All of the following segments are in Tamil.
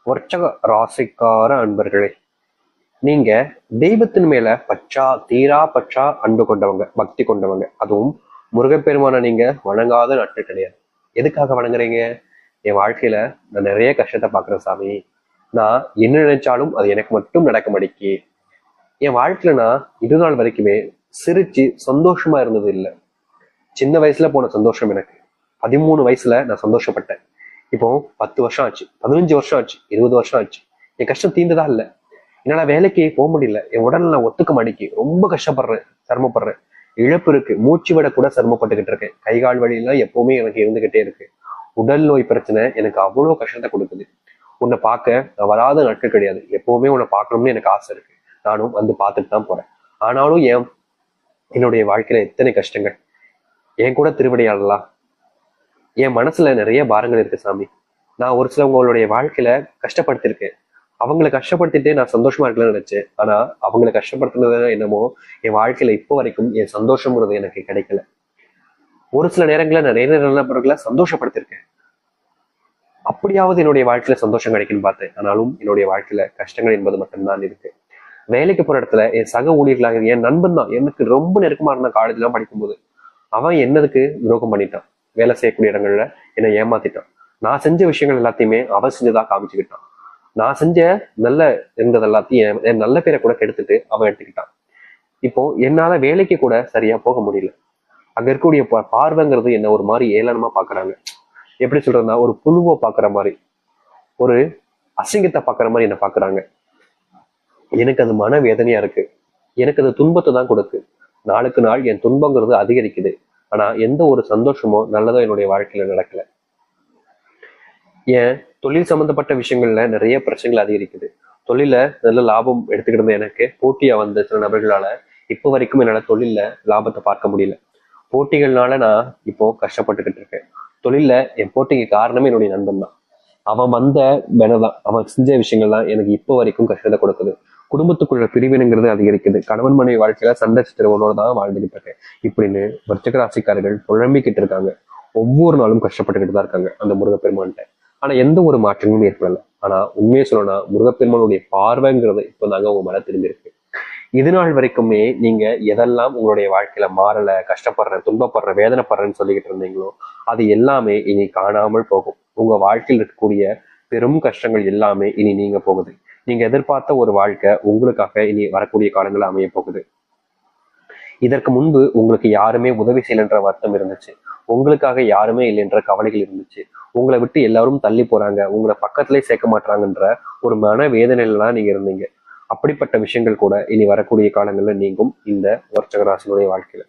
வர்ச்சக ராசிக்கார அன்பர்களே, நீங்க தெய்வத்தின் மேல தீரா பற்றா அன்பு கொண்டவங்க, பக்தி கொண்டவங்க. அதுவும் முருகப்பெருமான நீங்க வணங்காத நாட்கள் கிடையாது. எதுக்காக வணங்குறீங்க? என் வாழ்க்கையில நான் நிறைய கஷ்டத்தை பாக்குறேன் சாமி. நான் என்ன நினைச்சாலும் அது எனக்கு மட்டும் நடக்க மாட்டேங்கி. என் வாழ்க்கையில நான் இது நாள் வரைக்குமே சிரிச்சு சந்தோஷமா இருந்தது இல்லை. சின்ன வயசுல போன சந்தோஷம் எனக்கு 13 வயசுல நான் சந்தோஷப்பட்டேன். இப்போ 10 வருஷம் ஆச்சு, 15 வருஷம் ஆச்சு, 20 வருஷம் ஆச்சு. என் கஷ்டம் தீர்ந்ததா இல்ல. என்னால வேலைக்கு போக முடியல. என் உடல் நான் ஒத்துக்க மாட்டேங்கி ரொம்ப கஷ்டப்படுறேன், சிரமப்படுறேன். இழப்பு இருக்கு, மூச்சு விட கூட சிரமப்பட்டுக்கிட்டு இருக்கேன். கை கால் வலியெல்லாம் எப்பவுமே எனக்கு இருந்துகிட்டே இருக்கு. உடல் நோய் பிரச்சனை எனக்கு அவ்வளவு கஷ்டத்தை கொடுக்குது. உன்னை பார்க்க நான் வராத நாட்கள் கிடையாது. எப்பவுமே உன்னை பார்க்கணும்னு எனக்கு ஆசை இருக்கு. நானும் வந்து பார்த்துட்டு தான் போறேன். ஆனாலும் என்னுடைய வாழ்க்கையில எத்தனை கஷ்டங்கள். என் கூட திருவிடையாடலாம். என் மனசுல நிறைய பாரங்கள் இருக்கு சாமி. நான் ஒரு சிலவங்களுடைய வாழ்க்கையில கஷ்டப்படுத்திருக்கேன். அவங்களை கஷ்டப்படுத்திட்டு நான் சந்தோஷமா இருக்கலாம்னு நினைச்சேன். ஆனா அவங்களை கஷ்டப்படுத்தினது என்னமோ என் வாழ்க்கையில இப்போ வரைக்கும் என் சந்தோஷம்ங்கிறது எனக்கு கிடைக்கல. ஒரு சில நேரங்கள நான் நிறைய நபர்களை சந்தோஷப்படுத்திருக்கேன். அப்படியாவது என்னுடைய வாழ்க்கையில சந்தோஷம் கிடைக்குன்னு பார்த்தேன். ஆனாலும் என்னுடைய வாழ்க்கையில கஷ்டங்கள் என்பது மட்டும்தான் இருக்கு. வேலைக்கு போற இடத்துல என் சக ஊழியர்களாக என் நண்பன் தான் எனக்கு ரொம்ப நெருக்கமா இருந்தான். காலேஜ்லாம் படிக்கும்போது அவன் என்னதுக்கு துரோகம் பண்ணிட்டான். வேலை செய்யக்கூடிய இடங்கள்ல என்னை ஏமாத்திட்டான். நான் செஞ்ச விஷயங்கள் எல்லாத்தையுமே அவன் செஞ்சுதான் காமிச்சுக்கிட்டான். நான் செஞ்ச நல்ல இருந்தது எல்லாத்தையும் என் நல்ல பேரை கூட கெடுத்துட்டு அவன் எடுத்துக்கிட்டான். இப்போ என்னால வேலைக்கு கூட சரியா போக முடியல. அங்க இருக்கக்கூடிய பார்வைங்கிறது என்ன ஒரு மாதிரி ஏளனமா பாக்குறாங்க. எப்படி சொல்றதுன்னா, ஒரு புழுவை பாக்குற மாதிரி, ஒரு அசிங்கத்தை பாக்குற மாதிரி என்ன பாக்குறாங்க. எனக்கு அது மன வேதனையா இருக்கு. எனக்கு அது துன்பத்தை தான் கொடுக்கு. நாளுக்கு நாள் என் துன்பங்கிறது அதிகரிக்குது. ஆனா எந்த ஒரு சந்தோஷமோ நல்லதோ என்னுடைய வாழ்க்கையில நடக்கல. ஏன் தொழில் சம்பந்தப்பட்ட விஷயங்கள்ல நிறைய பிரச்சனைகள் அதிகரிக்குது. தொழில நல்ல லாபம் எடுத்துக்கிட்டு எனக்கு போட்டியா வந்த சில நபர்களால இப்போ வரைக்கும் என்னால தொழில்ல லாபத்தை பார்க்க முடியல. போட்டிகள்னால நான் இப்போ கஷ்டப்பட்டுக்கிட்டு இருக்கேன். தொழில்ல என் போட்டிக்கு காரணமே என்னுடைய நண்பன் தான். அவன் வந்த மெனதான், அவன் செஞ்ச விஷயங்கள் தான் எனக்கு இப்போ வரைக்கும் கஷ்டத்தை கொடுக்குது. குடும்பத்துக்குள்ள பிரிவினைங்கிறது அதிகரிக்குது. கணவன் மனைவி வாழ்க்கையில சண்டை சித்திரவனோட தான் வாழ்ந்துகிட்டு இருக்கேன் இப்படின்னு விருச்சிக ராசிக்காரர்கள் புலம்பிக்கிட்டு இருக்காங்க. ஒவ்வொரு நாளும் கஷ்டப்பட்டுக்கிட்டு தான் இருக்காங்க அந்த முருகப்பெருமான்கிட்ட. ஆனா எந்த ஒரு மாற்றமும் ஏற்படல. ஆனா உண்மையை சொல்லணும்னா முருகப்பெருமானுடைய பார்வைங்கிறது இப்போதாங்க உங்க மேல திரும்பியிருக்கு. இது நாள் வரைக்குமே நீங்க எதெல்லாம் உங்களுடைய வாழ்க்கையில மாறல, கஷ்டப்படுறேன், துன்பப்படுறேன், வேதனைப்படுறேன்னு சொல்லிக்கிட்டு இருந்தீங்களோ அது எல்லாமே இனி காணாமல் போகும். உங்க வாழ்க்கையில் இருக்கக்கூடிய பெரும் கஷ்டங்கள் எல்லாமே இனி நீங்க போகுது. நீங்க எதிர்பார்த்த ஒரு வாழ்க்கை உங்களுக்காக இனி வரக்கூடிய காலங்கள் அமைய போகுது. இதற்கு முன்பு உங்களுக்கு யாருமே உதவி செய்யலன்ற வருத்தம் இருந்துச்சு. உங்களுக்காக யாருமே இல்லைன்ற கவலைகள் இருந்துச்சு. உங்களை விட்டு எல்லாரும் தள்ளி போறாங்க, உங்களை பக்கத்திலே சேர்க்க மாட்டாங்கன்ற ஒரு மன வேதனையில நீங்க இருந்தீங்க. அப்படிப்பட்ட விஷயங்கள் கூட இனி வரக்கூடிய காலங்கள்ல நீங்கும் இந்த விருச்சிகராசினுடைய வாழ்க்கையில.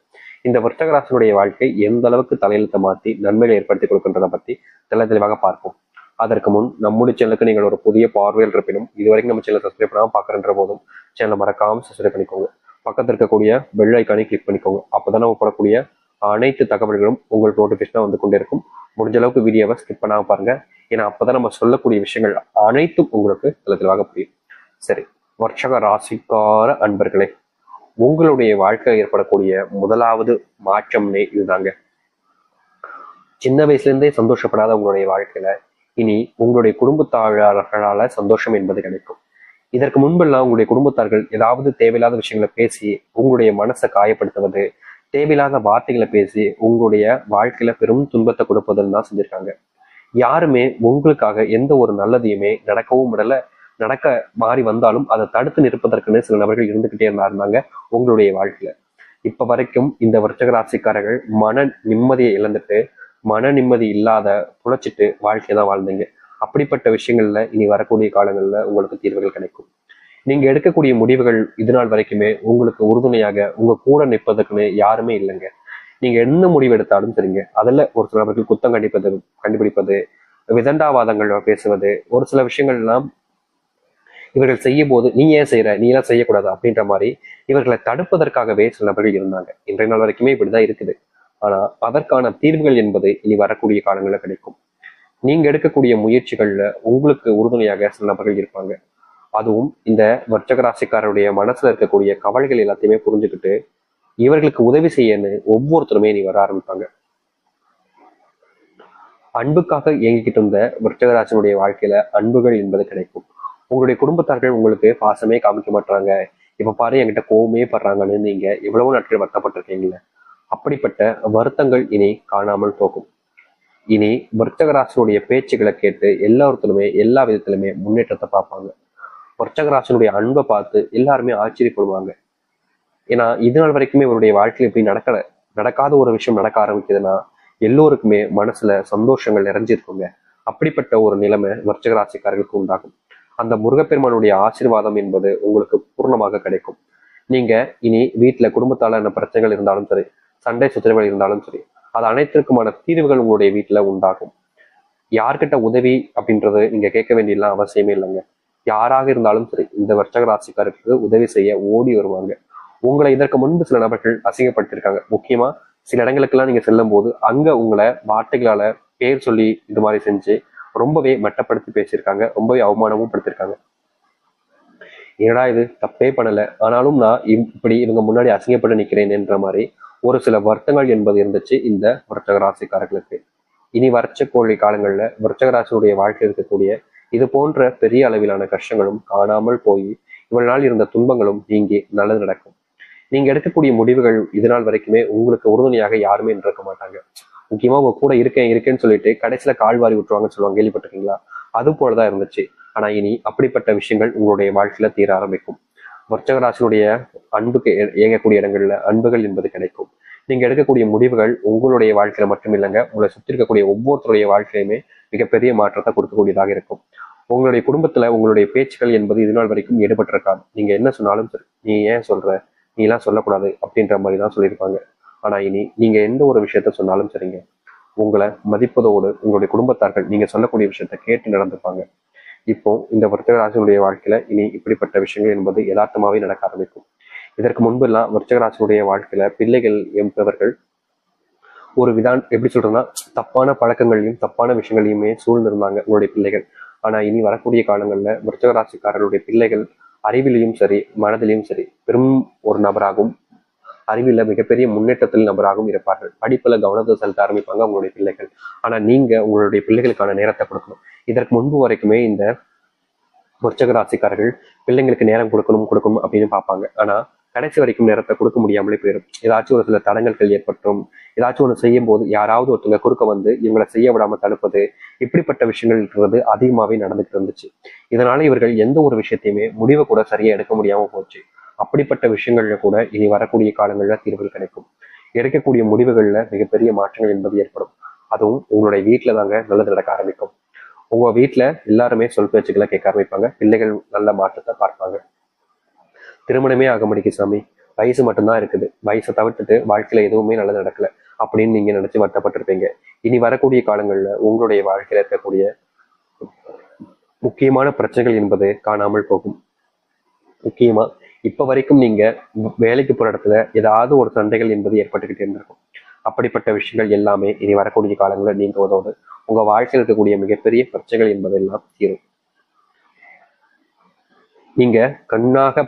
இந்த விருச்சிகராசினுடைய வாழ்க்கை எந்த அளவுக்கு தலையெழுத்தை மாத்தி நன்மையை ஏற்படுத்தி கொடுக்கின்றதை பத்தி தெளிவாக பார்ப்போம். அதற்கு முன் நம்முடைய சேனலுக்கு நீங்கள் ஒரு புதிய பார்வையில் இருப்பினும் இதுவரைக்கும் நம்ம சேனல் சப்ஸ்கிரைப் பண்ணாம பாக்குறன்ற போதும் சேனலை மறக்காம சப்ஸ்கிரைப் பண்ணிக்கோங்க. பக்கத்தில் இருக்கக்கூடிய பெல் ஐக்கானை கிளிக் பண்ணிக்கோங்க. அப்பதான் நம்ம போடக்கூடிய அனைத்து தகவல்களும் உங்களுக்கு நோட்டிபிகேஷனா வந்து கொண்டே இருக்கும். முடிஞ்ச அளவுக்கு வீடியோவை ஸ்கிப் பண்ணாம பாருங்க. ஏன்னா அப்பதான் நம்ம சொல்லக்கூடிய விஷயங்கள் அனைத்தும் உங்களுக்கு தெளிவாக புரியும். சரி, விருச்சிக ராசிக்கார அன்பர்களே, உங்களுடைய வாழ்க்கையில் ஏற்படக்கூடிய முதலாவது மாற்றம்னே இதுதாங்க. சின்ன வயசுல இருந்தே சந்தோஷப்படாத உங்களுடைய வாழ்க்கையில இனி உங்களுடைய குடும்பத்தார்களால சந்தோஷம் என்பது கிடைக்கும். இதற்கு முன்பெல்லாம் உங்களுடைய குடும்பத்தார்கள் ஏதாவது தேவையில்லாத விஷயங்களை பேசி உங்களுடைய மனசை காயப்படுத்துவது, தேவையில்லாத வார்த்தைகளை பேசி உங்களுடைய வாழ்க்கையில பெரும் துன்பத்தை கொடுப்பதுன்னு தான் செஞ்சிருக்காங்க. யாருமே உங்களுக்காக எந்த ஒரு நல்லதையுமே நடக்கவும் விடல. நடக்க மாறி வந்தாலும் அதை தடுத்து நிற்பதற்குன்னு சில நபர்கள் இருந்துகிட்டே இருந்தாங்க உங்களுடைய வாழ்க்கையில. இப்ப வரைக்கும் இந்த விருச்சிக ராசிக்காரர்கள் மன நிம்மதியை இழந்துட்டு, மன நிம்மதி இல்லாத துளைச்சிட்டு வாழ்க்கையை தான் வாழ்ந்தீங்க. அப்படிப்பட்ட விஷயங்கள்ல இனி வரக்கூடிய காலங்கள்ல உங்களுக்கு தீர்வுகள் கிடைக்கும். நீங்க எடுக்கக்கூடிய முடிவுகள் இது நாள் வரைக்குமே உங்களுக்கு உறுதுணையாக உங்க கூட நிற்பதற்குன்னு யாருமே இல்லைங்க. நீங்க என்ன முடிவு எடுத்தாலும் சரிங்க, அதுல ஒரு சில நபர்கள் குத்தம் கண்டுபிடிப்பது, விதண்டாவாதங்கள் பேசுவது, ஒரு சில விஷயங்கள் எல்லாம் இவர்கள் செய்யும் போது நீ ஏன் செய்யற, நீ எல்லாம் செய்யக்கூடாது அப்படின்ற மாதிரி இவர்களை தடுப்பதற்காகவே சில நபர்கள் இருந்தாங்க. இன்றைய நாள் வரைக்குமே இப்படிதான் இருக்குது. ஆனா அதற்கான தீர்வுகள் என்பது இனி வரக்கூடிய காலங்களில் கிடைக்கும். நீங்க எடுக்கக்கூடிய முயற்சிகள்ல உங்களுக்கு உறுதுணையாக சில நபர்கள் இருப்பாங்க. அதுவும் இந்த விருச்சிக ராசிக்காரருடைய மனசுல இருக்கக்கூடிய கவலைகள் எல்லாத்தையுமே புரிஞ்சுக்கிட்டு இவர்களுக்கு உதவி செய்யன்னு ஒவ்வொருத்தருமே நீ வர ஆரம்பிப்பாங்க. அன்புக்காக இயங்கிக்கிட்டு இருந்த விருச்சகராசனுடைய வாழ்க்கையில அன்புகள் என்பது கிடைக்கும். உங்களுடைய குடும்பத்தார்கள் உங்களுக்கு பாசமே காமிக்க மாட்டாங்க, இப்ப பாரு என்கிட்ட கோவமே படுறாங்கன்னு நீங்க எவ்வளவு நாட்கள் வருத்தப்பட்டிருக்கீங்களே, அப்படிப்பட்ட வருத்தங்கள் இனி காணாமல் போகும். இனி விருச்சகராசனுடைய பேச்சுக்களை கேட்டு எல்லாத்துலயுமே எல்லா விதத்திலுமே முன்னேற்றத்தை பார்ப்பாங்க. விருச்சகராசனுடைய அன்பை பார்த்து எல்லாருமே ஆச்சரியப்படுவாங்க. ஏன்னா இது நாள் வரைக்குமே இவருடைய வாழ்க்கையில் இப்படி நடக்காத ஒரு விஷயம் நடக்க ஆரம்பிக்குதுன்னா எல்லோருக்குமே மனசுல சந்தோஷங்கள் நிறைஞ்சிருக்குங்க. அப்படிப்பட்ட ஒரு நிலைமை விருச்சிக ராசிக்காரர்களுக்கு உண்டாகும். அந்த முருகப்பெருமானுடைய ஆசீர்வாதம் என்பது உங்களுக்கு பூர்ணமாக கிடைக்கும். நீங்க இனி வீட்டுல குடும்பத்தால என்ன பிரச்சனைகள் இருந்தாலும் சரி, சண்டை சச்சரவுகள் இருந்தாலும் சரி, அது அனைத்திற்குமான தீர்வுகள் உங்களுடைய வீட்டுல உண்டாகும். யார்கிட்ட உதவி அப்படின்றது நீங்க கேட்க வேண்டியலாம் அவசியமே இல்லைங்க. யாராக இருந்தாலும் சரி இந்த விருச்சிக ராசிக்காரருக்கு உதவி செய்ய ஓடி வருவாங்க. உங்களை இதற்கு முன்பு சில நபர்கள் அசிங்கப்படுத்திருக்காங்க. முக்கியமா சில இடங்களுக்கெல்லாம் நீங்க செல்லும் போது அங்க உங்களை வார்த்தைகளால பேர் சொல்லி இது மாதிரி செஞ்சு ரொம்பவே மட்டப்படுத்தி பேசியிருக்காங்க, ரொம்பவே அவமானமும் படுத்திருக்காங்க. ஏடா இது தப்பே பண்ணல, ஆனாலும் நான் இப்படி இவங்க முன்னாடி அசிங்கப்பட்டு நிற்கிறேன் என்ற மாதிரி ஒரு சில வருத்தங்கள் என்பது இருந்துச்சு இந்த விருச்சிக ராசிக்காரர்களுக்கு. இனி வரக்கூடிய காலங்கள்ல விருச்சிக ராசியுடைய வாழ்க்கையில் இருக்கக்கூடிய இது போன்ற பெரிய அளவிலான கஷ்டங்களும் காணாமல் போய் இவ்வளவு நாள் இருந்த துன்பங்களும் நீங்கி நல்லது நடக்கும். நீங்க எடுக்கக்கூடிய முடிவுகள் இது நாள் வரைக்குமே உங்களுக்கு உறுதுணையாக யாருமே இருக்க மாட்டாங்க. முக்கியமா உங்க கூட இருக்கேன்னு சொல்லிட்டு கடைசியில கால்வாரி விட்டுருவாங்கன்னு சொல்லுவாங்க, கேள்விப்பட்டிருக்கீங்களா? அது போலதான் இருந்துச்சு. ஆனா இனி அப்படிப்பட்ட விஷயங்கள் உங்களுடைய வாழ்க்கையில தீர ஆரம்பிக்கும். விருச்சிக ராசியினுடைய அன்புக்கு இயங்கக்கூடிய இடங்கள்ல அன்புகள் என்பது கிடைக்கும். நீங்க எடுக்கக்கூடிய முடிவுகள் உங்களுடைய வாழ்க்கையில மட்டும் இல்லைங்க, உங்களை சுற்றி இருக்கக்கூடிய ஒவ்வொருத்தருடைய வாழ்க்கையுமே மிகப்பெரிய மாற்றத்தை கொடுக்கக்கூடியதாக இருக்கும். உங்களுடைய குடும்பத்துல உங்களுடைய பேச்சுக்கள் என்பது இது நாள் வரைக்கும் ஈடுபட்டிருக்காது. நீங்க என்ன சொன்னாலும் சரி, நீ ஏன் சொல்ற, நீ எல்லாம் சொல்லக்கூடாது அப்படின்ற மாதிரி தான் சொல்லியிருப்பாங்க. ஆனா இனி நீங்க எந்த ஒரு விஷயத்த சொன்னாலும் சரிங்க, உங்களை மதிப்பதோடு உங்களுடைய குடும்பத்தார்கள் நீங்க சொல்லக்கூடிய விஷயத்த கேட்டு நடந்துப்பாங்க. இப்போ இந்த விருச்சிக ராசியினுடைய வாழ்க்கையில இனி இப்படிப்பட்ட விஷயங்கள் என்பது யதார்த்தமாவே நடக்க ஆரம்பிக்கும். இதற்கு முன்பு எல்லாம் விருச்சிக ராசியினுடைய வாழ்க்கையில பிள்ளைகள் என்பவர்கள் ஒரு எப்படி சொல்றதுன்னா தப்பான பழக்கங்களையும் தப்பான விஷயங்களையுமே சூழ்ந்திருந்தாங்க உங்களுடைய பிள்ளைகள். ஆனா இனி வரக்கூடிய காலங்கள்ல விருச்சிக ராசிக்காரர்களுடைய பிள்ளைகள் அறிவிலையும் சரி மனதிலையும் சரி பெரும் ஒரு நபராகவும் அறிவில மிகப்பெரிய முன்னேற்றத்தில் நபராகவும் இருப்பார்கள். படிப்புல கவனத்தை செலுத்த ஆரம்பிப்பாங்க உங்களுடைய பிள்ளைகள். ஆனா நீங்க உங்களுடைய பிள்ளைகளுக்கான நேரத்தை கொடுக்கணும். இதற்கு முன்பு வரைக்குமே இந்த விருச்சிக ராசிக்காரர்கள் பிள்ளைங்களுக்கு நேரம் கொடுக்கணும் அப்படின்னு பார்ப்பாங்க. ஆனா கடைசி வரைக்கும் நேரத்தை கொடுக்க முடியாமலே போயிடும். ஏதாச்சும் ஒரு சில தடங்கல்கள் ஏற்பட்டும், ஏதாச்சும் ஒன்று செய்யும் போது யாராவது ஒருத்தவங்க குறுக்க வந்து இவங்களை செய்ய விடாம தடுப்பது, இப்படிப்பட்ட விஷயங்கள் இருக்கிறது அதிகமாவே நடந்துட்டு இருந்துச்சு. இதனால இவர்கள் எந்த ஒரு விஷயத்தையுமே முடிவை கூட சரியா எடுக்க முடியாம போச்சு. அப்படிப்பட்ட விஷயங்கள்ல கூட இனி வரக்கூடிய காலங்கள்ல தீர்வுகள் கிடைக்கும். எடுக்கக்கூடிய முடிவுகள்ல மிகப்பெரிய மாற்றங்கள் என்பது ஏற்படும். அதுவும் உங்களுடைய வீட்டுல தாங்க நல்லது நடக்க ஆரம்பிக்கும். உங்க வீட்டுல எல்லாருமே சொல் பேச்சுக்களை கேட்க ஆரம்பிப்பாங்க. பிள்ளைகள் நல்ல மாற்றத்தை பார்ப்பாங்க. திருமணமே ஆக மாட்டேங்குது சாமி, வயசு மட்டும்தான் இருக்குது, வயசை தவிர்த்துட்டு வாழ்க்கையில எதுவுமே நல்லது நடக்கல அப்படின்னு நீங்க நினைச்சு வருத்தப்பட்டிருப்பீங்க. இனி வரக்கூடிய காலங்கள்ல உங்களுடைய வாழ்க்கையில இருக்கக்கூடிய முக்கியமான பிரச்சனைகள் என்பது காணாமல் போகும். முக்கியமா இப்ப வரைக்கும் நீங்க வேலைக்கு போற இடத்துல ஏதாவது ஒரு சண்டைகள் என்பது ஏற்பட்டுக்கிட்டே இருந்திருக்கும். அப்படிப்பட்ட விஷயங்கள் எல்லாமே இனி வரக்கூடிய காலங்களில் நீங்குவதோடு உங்க வாழ்க்கையில் இருக்கக்கூடிய மிகப்பெரிய பிரச்சனைகள் என்பதெல்லாம் தீரும். நீங்க கண்ணாக